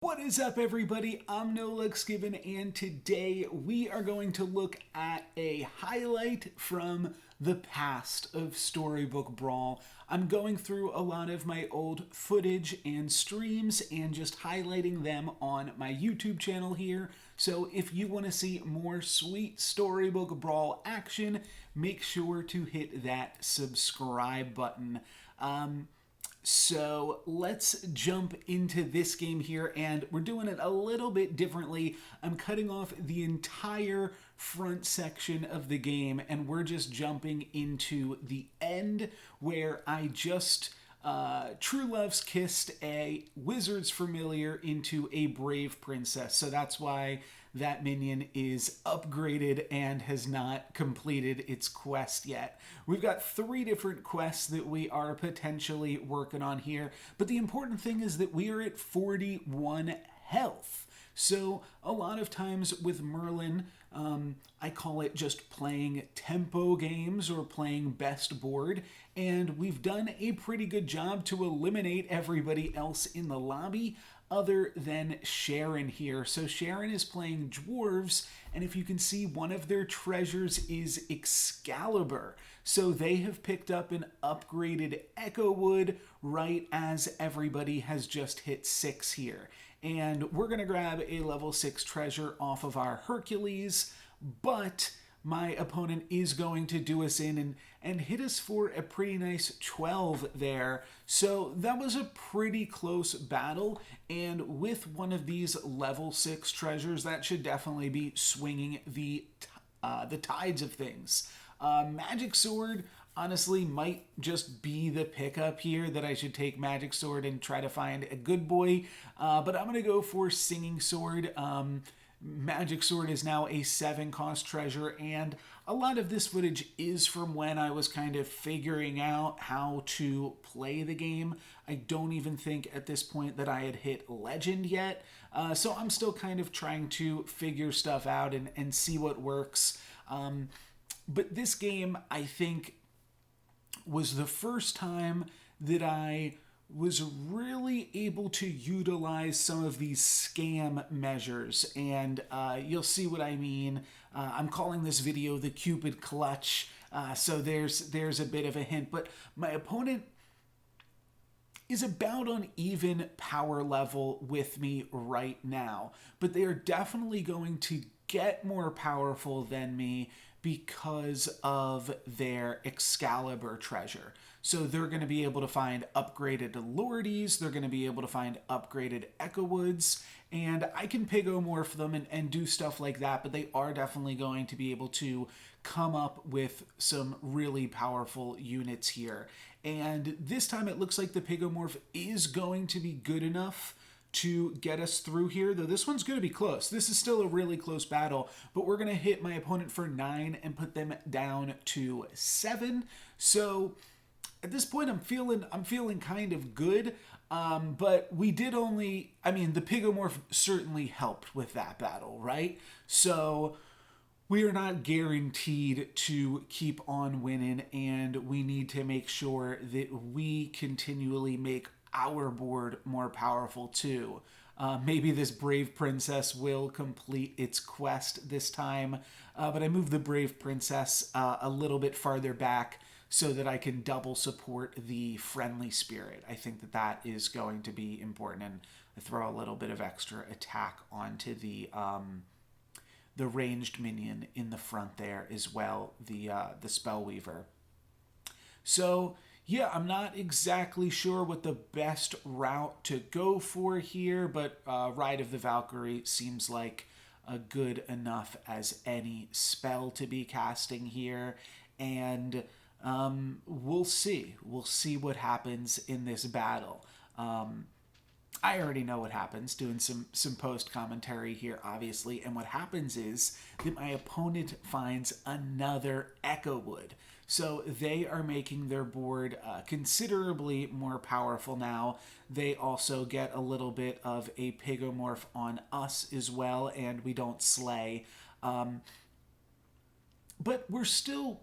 What is up, everybody? I'm NoLucksGiven, and today we are going to look at a highlight from the past of Storybook Brawl. I'm going through a lot of my old footage and streams and just highlighting them on my YouTube channel here. So if you want to see more sweet Storybook Brawl action, make sure to hit that subscribe button. So let's jump into this game here, and we're doing it a little bit differently. I'm cutting off the entire front section of the game, and we're just jumping into the end where I just true love's kissed a wizard's familiar into a brave princess. So that's why that minion is upgraded and has not completed its quest yet. We've got 3 different quests that we are potentially working on here, but the important thing is that we are at 41 health. So a lot of times with Merlin, I call it just playing tempo games or playing best board, and we've done a pretty good job to eliminate everybody else in the lobby other than Sharon here. So Sharon is playing dwarves, and if you can see, one of their treasures is Excalibur. So they have picked up an upgraded Echo Wood right as everybody has just hit 6 here. And we're going to grab a level 6 treasure off of our Hercules, but my opponent is going to do us in and hit us for a pretty nice 12 there. So that was a pretty close battle, and with one of these level 6 treasures, that should definitely be swinging the tides of things. Magic Sword honestly might just be the pickup here, that I should take Magic Sword and try to find a good boy, but I'm going to go for Singing Sword. Magic Sword is now a 7 cost treasure, and a lot of this footage is from when I was kind of figuring out how to play the game. I don't even think at this point that I had hit Legend yet, so I'm still kind of trying to figure stuff out and see what works. But this game, I think, was the first time that I was really able to utilize some of these scam measures, and you'll see what I mean. I'm calling this video the Cupid clutch, so there's a bit of a hint, but my opponent is about on even power level with me right now, but they are definitely going to get more powerful than me because of their Excalibur treasure. So they're going to be able to find upgraded Lordies, they're going to be able to find upgraded Echo Woods, and I can pigomorph them and do stuff like that, but they are definitely going to be able to come up with some really powerful units here. And this time it looks like the pigomorph is going to be good enough to get us through here, though this one's going to be close. This is still a really close battle, but we're going to hit my opponent for 9 and put them down to 7. So at this point, I'm feeling kind of good, but we did only, I mean, the pigomorph certainly helped with that battle, right? So we are not guaranteed to keep on winning, and we need to make sure that we continually make our board more powerful too. Maybe this Brave Princess will complete its quest this time, but I moved the Brave Princess a little bit farther back so that I can double support the Friendly Spirit. I think that that is going to be important, and I throw a little bit of extra attack onto the ranged minion in the front there as well, the Spellweaver. So yeah, I'm not exactly sure what the best route to go for here, but Ride of the Valkyrie seems like a good enough as any spell to be casting here, and we'll see. We'll see what happens in this battle. I already know what happens, doing some post commentary here, obviously, and what happens is that my opponent finds another Echo Wood. So they are making their board considerably more powerful now. They also get a little bit of a pigomorph on us as well, and we don't slay. But we're still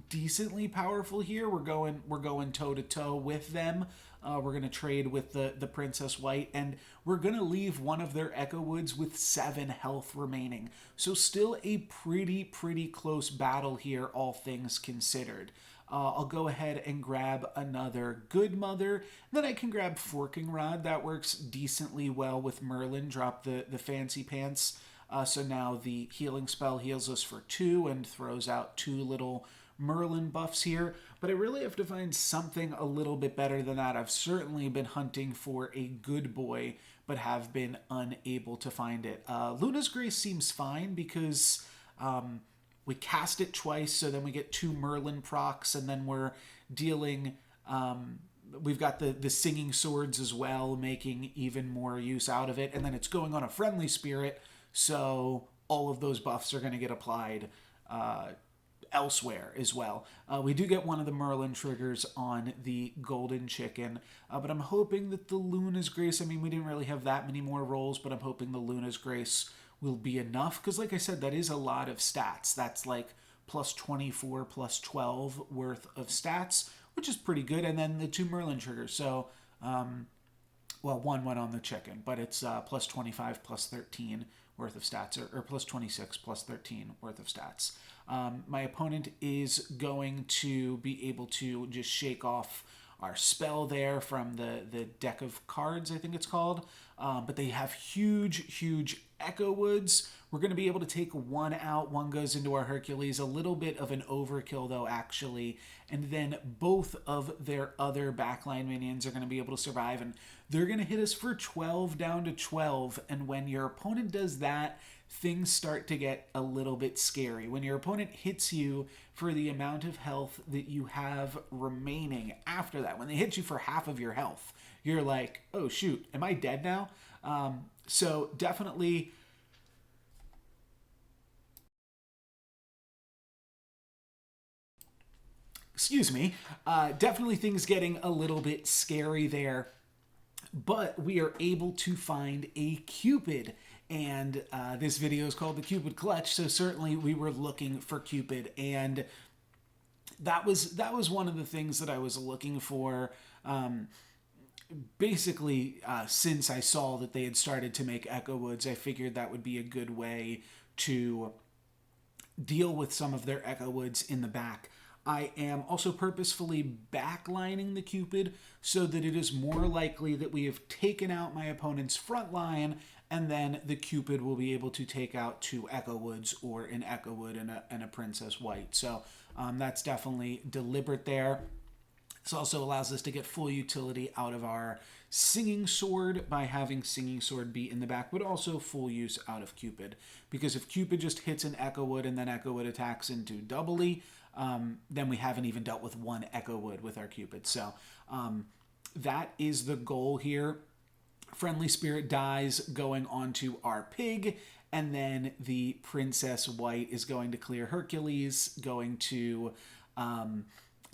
decently powerful here. We're going toe to toe with them. We're going to trade with the Princess White, and we're going to leave one of their Echo Woods with 7 health remaining. So still a pretty close battle here, all things considered. I'll go ahead and grab another Good Mother. Then I can grab Forking Rod. That works decently well with Merlin. Drop the Fancy Pants. So now the healing spell heals us for 2 and throws out 2 little Merlin buffs here. But I really have to find something a little bit better than that. I've certainly been hunting for a good boy, but have been unable to find it. Luna's Grace seems fine because we cast it twice, so then we get 2 Merlin procs, and then we're dealing... we've got the Singing Swords as well, making even more use out of it. And then it's going on a Friendly Spirit, so all of those buffs are going to get applied elsewhere as well. We do get one of the Merlin triggers on the Golden Chicken, but I'm hoping that the Luna's Grace, I mean, we didn't really have that many more rolls, but I'm hoping the Luna's Grace will be enough, because like I said, that is a lot of stats. That's like plus 24, plus 12 worth of stats, which is pretty good, and then the 2 Merlin triggers, so, well, one went on the chicken, but it's plus 25, plus 13 worth of stats, or plus 26, plus 13 worth of stats. My opponent is going to be able to just shake off our spell there from the deck of cards, I think it's called. But they have huge Echo Woods. We're going to be able to take 1 out. 1 goes into our Hercules. A little bit of an overkill, though, actually. And then both of their other backline minions are going to be able to survive. And they're going to hit us for 12 down to 12. And when your opponent does that, things start to get a little bit scary. When your opponent hits you for the amount of health that you have remaining after that, when they hit you for half of your health, you're like, oh shoot, am I dead now? So definitely... Excuse me. Definitely things getting a little bit scary there. But we are able to find a Cupid. And this video is called the Cupid Clutch, so certainly we were looking for Cupid. And that was one of the things that I was looking for, basically, since I saw that they had started to make Echo Woods. I figured that would be a good way to deal with some of their Echo Woods in the back. I am also purposefully backlining the Cupid so that it is more likely that we have taken out my opponent's front line, and then the Cupid will be able to take out 2 Echo Woods or an Echo Wood and a Princess White. So that's definitely deliberate there. This also allows us to get full utility out of our Singing Sword by having Singing Sword be in the back, but also full use out of Cupid. Because if Cupid just hits an Echo Wood and then Echo Wood attacks into doubly, then we haven't even dealt with 1 Echo Wood with our Cupid. So that is the goal here. Friendly Spirit dies going onto our pig, and then the Princess White is going to clear Hercules, going to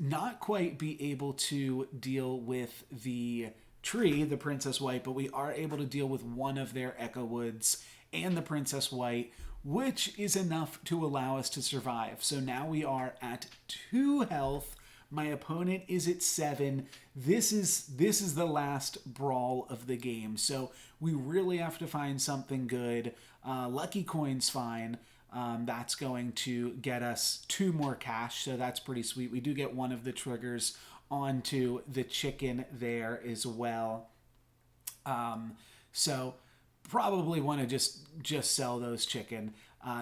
not quite be able to deal with the tree, the Princess White, but we are able to deal with one of their Echo Woods and the Princess White, which is enough to allow us to survive. So now we are at 2 health. My opponent is at 7. This is the last brawl of the game. So we really have to find something good. Lucky Coin's fine. That's going to get us 2 more cash, so that's pretty sweet. We do get one of the triggers onto the chicken there as well. So probably want to just sell those chicken.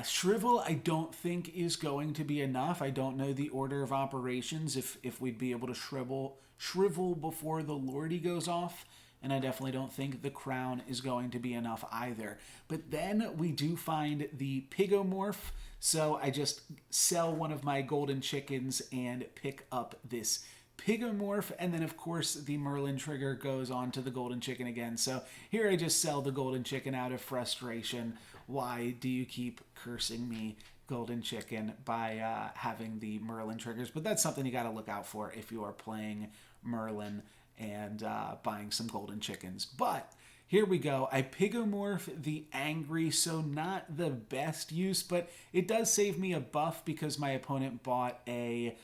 Shrivel, I don't think is going to be enough. I don't know the order of operations if we'd be able to shrivel before the Lordy goes off. And I definitely don't think the crown is going to be enough either. But then we do find the Pigomorph. So I just sell one of my golden chickens and pick up this Pigomorph. And then, of course, the Merlin trigger goes on to the golden chicken again. So here I just sell the golden chicken out of frustration. Why do you keep cursing me, golden chicken, by having the Merlin triggers? But that's something you got to look out for if you are playing Merlin and buying some golden chickens. But here we go. I Pigomorph the Angry, so not the best use, but it does save me a buff because my opponent bought a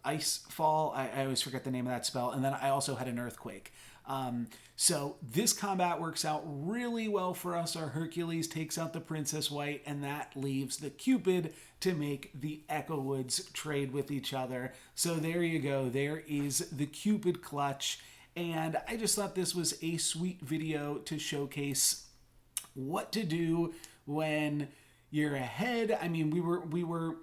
ice fall. I always forget the name of that spell. And then I also had an earthquake. So this combat works out really well for us. Our Hercules takes out the Princess White, and that leaves the Cupid to make the Echo Woods trade with each other. So there you go. There is the Cupid clutch. And I just thought this was a sweet video to showcase what to do when you're ahead. I mean, we were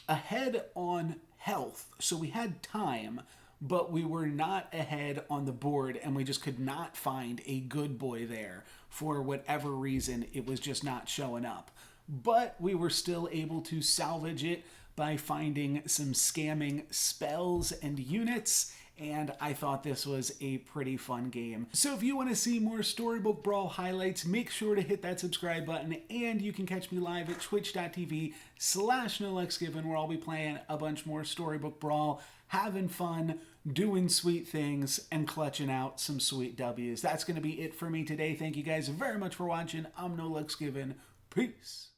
ahead on health, so we had time, but we were not ahead on the board, and we just could not find a good boy there. For whatever reason, it was just not showing up. But we were still able to salvage it by finding some scamming spells and units, and I thought this was a pretty fun game. So if you want to see more Storybook Brawl highlights, make sure to hit that subscribe button, and you can catch me live at twitch.tv/NoLucksGiven, where I'll be playing a bunch more Storybook Brawl, having fun, doing sweet things, and clutching out some sweet W's. That's going to be it for me today. Thank you guys very much for watching. I'm NoLucksGiven. Peace.